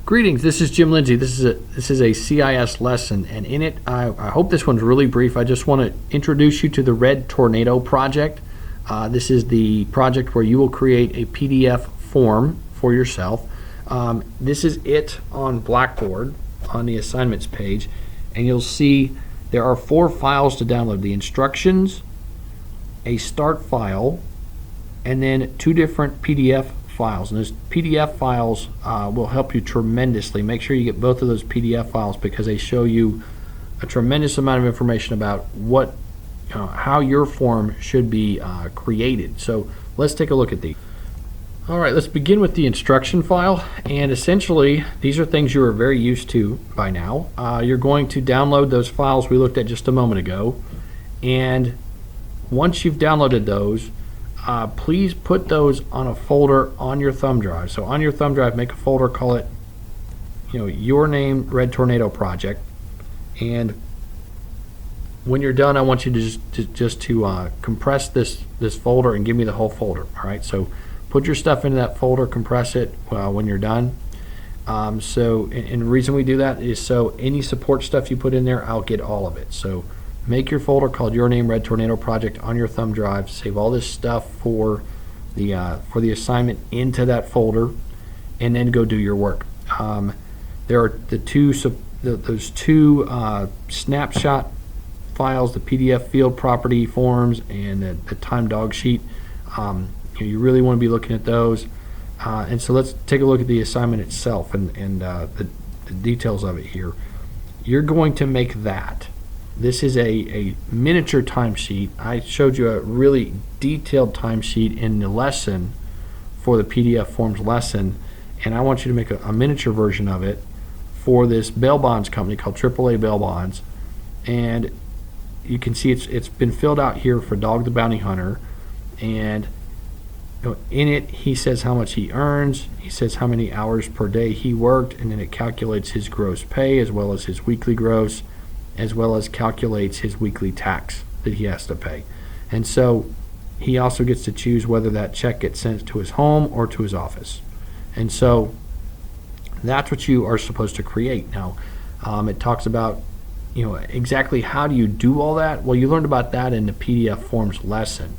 Greetings, this is Jim Lindsay. This is a CIS lesson, and in it, I hope this one's really brief. I just want to introduce you to the RedTornado project. This is the project where you will create a PDF form for yourself. This is it on Blackboard on the assignments page, and you'll see there are 4 files to download: the instructions, a start file, and then 2 different PDF files. And those PDF files will help you tremendously. Make sure you get both of those PDF files because they show you a tremendous amount of information about how your form should be created. So let's take a look at these. All right, let's begin with the instruction file, and essentially these are things you are very used to by now. You're going to download those files we looked at just a moment ago, and once you've downloaded those, please put those on a folder on your thumb drive. So on your thumb drive, make a folder, call it, your name, RedTornado project. And when you're done, I want you to just compress this folder and give me the whole folder. All right. So put your stuff into that folder, compress it when you're done. And the reason we do that is so any support stuff you put in there, I'll get all of it. So make your folder called Your Name RedTornado Project on your thumb drive. Save all this stuff for the assignment into that folder, and then go do your work. There are those two snapshot files, the PDF field property forms and the time dog sheet. You really want to be looking at those. And so let's take a look at the assignment itself and the details of it here. You're going to make that. This is a miniature timesheet. I showed you a really detailed timesheet in the lesson for the PDF forms lesson, and I want you to make a miniature version of it for this bail bonds company called AAA Bail Bonds. And you can see it's been filled out here for Dog the Bounty Hunter, and in it he says how much he earns, he says how many hours per day he worked, and then it calculates his gross pay as well as his weekly gross, as well as calculates his weekly tax that he has to pay. And so he also gets to choose whether that check gets sent to his home or to his office. And so that's what you are supposed to create. Now, it talks about exactly how do you do all that. Well, you learned about that in the PDF forms lesson,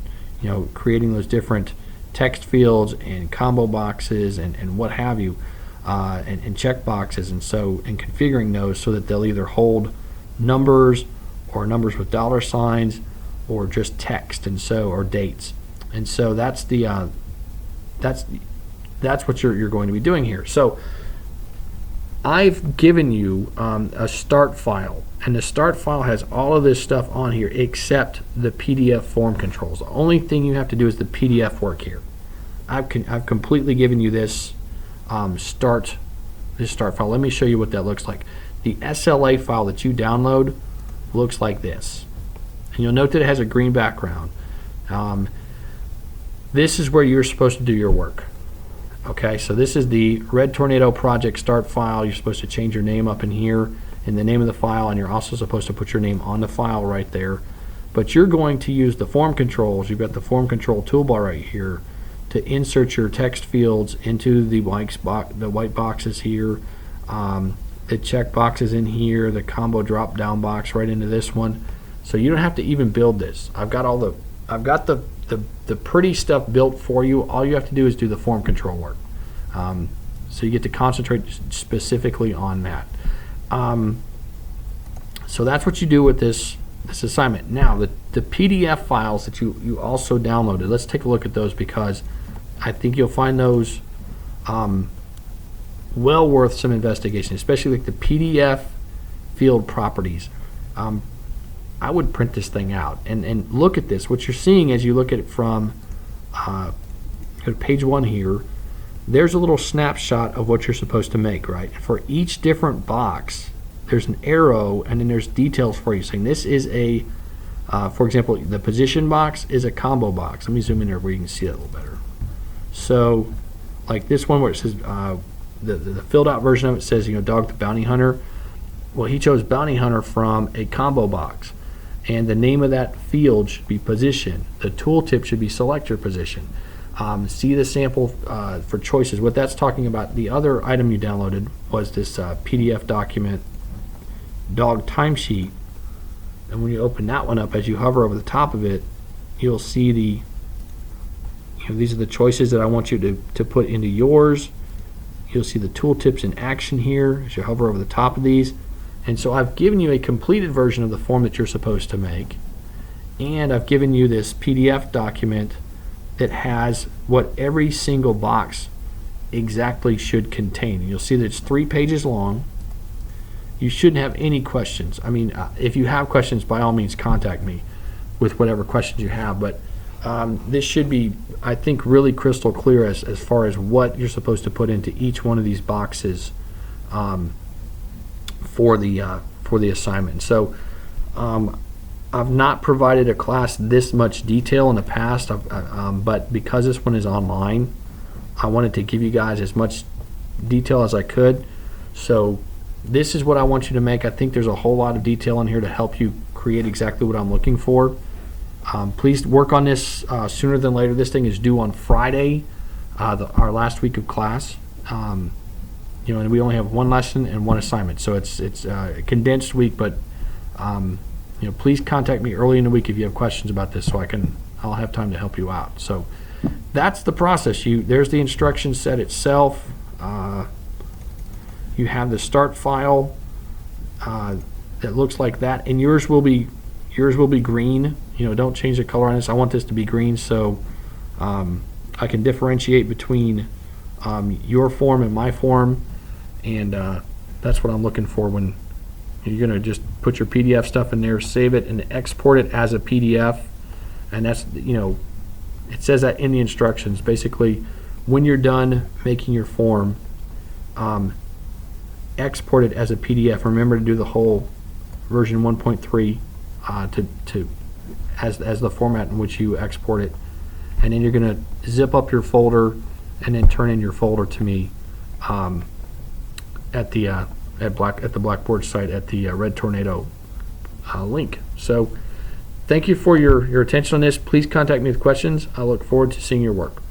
creating those different text fields and combo boxes and what have you, and check boxes, and configuring those so that they'll either hold numbers or numbers with dollar signs or just text, or dates. And so that's what you're going to be doing here. So I've given you a start file, and the start file has all of this stuff on here except the PDF form controls. The only thing you have to do is the PDF work here. I've completely given you this start file. Let me show you what that looks like. The SLA file that you download looks like this, and you'll note that it has a green background. This is where you're supposed to do your work. Okay, so this is the RedTornado project start file. You're supposed to change your name up in here in the name of the file, and you're also supposed to put your name on the file right there. But you're going to use the form controls. You've got the form control toolbar right here to insert your text fields into the white boxes here. The check boxes in here, the combo drop down box right into this one. So you don't have to even build this. I've got the pretty stuff built for you. All you have to do is do the form control work. So you get to concentrate specifically on that. So that's what you do with this assignment. Now the PDF files that you also downloaded, let's take a look at those because I think you'll find those well worth some investigation, especially like the PDF field properties. I would print this thing out and look at this. What you're seeing as you look at it from go to page 1 here, there's a little snapshot of what you're supposed to make, right? For each different box, there's an arrow, and then there's details for you saying this is a, for example, the position box is a combo box. Let me zoom in there where you can see it a little better. So like this one where it says, the filled out version of it says, Dog the Bounty Hunter. Well, he chose Bounty Hunter from a combo box, and the name of that field should be position. The tooltip should be select your position. See the sample for choices. What that's talking about, the other item you downloaded was this PDF document, dog timesheet. And when you open that one up, as you hover over the top of it, you'll see these are the choices that I want you to put into yours. You'll see the tooltips in action here as you hover over the top of these. And so I've given you a completed version of the form that you're supposed to make. And I've given you this PDF document that has what every single box exactly should contain. You'll see that it's 3 pages long. You shouldn't have any questions. I mean, if you have questions, by all means contact me with whatever questions you have, but this should be, I think, really crystal clear as far as what you're supposed to put into each one of these boxes for the assignment. So I've not provided a class this much detail in the past, but because this one is online, I wanted to give you guys as much detail as I could. So this is what I want you to make. I think there's a whole lot of detail in here to help you create exactly what I'm looking for. Please work on this sooner than later. This thing is due on Friday, our last week of class. And we only have 1 lesson and 1 assignment, so it's a condensed week. But please contact me early in the week if you have questions about this, so I'll have time to help you out. So that's the process. There's the instruction set itself. You have the start file that looks like that, and yours will be green. Don't change the color on this. I want this to be green so I can differentiate between your form and my form, and that's what I'm looking for when you're going to just put your PDF stuff in there, save it, and export it as a PDF. And that's, it says that in the instructions. Basically, when you're done making your form, export it as a PDF. Remember to do the whole version 1.3 as the format in which you export it, and then you're going to zip up your folder and then turn in your folder to me at the Blackboard site at the RedTornado link. So thank you for your attention on this. Please contact me with questions. I look forward to seeing your work.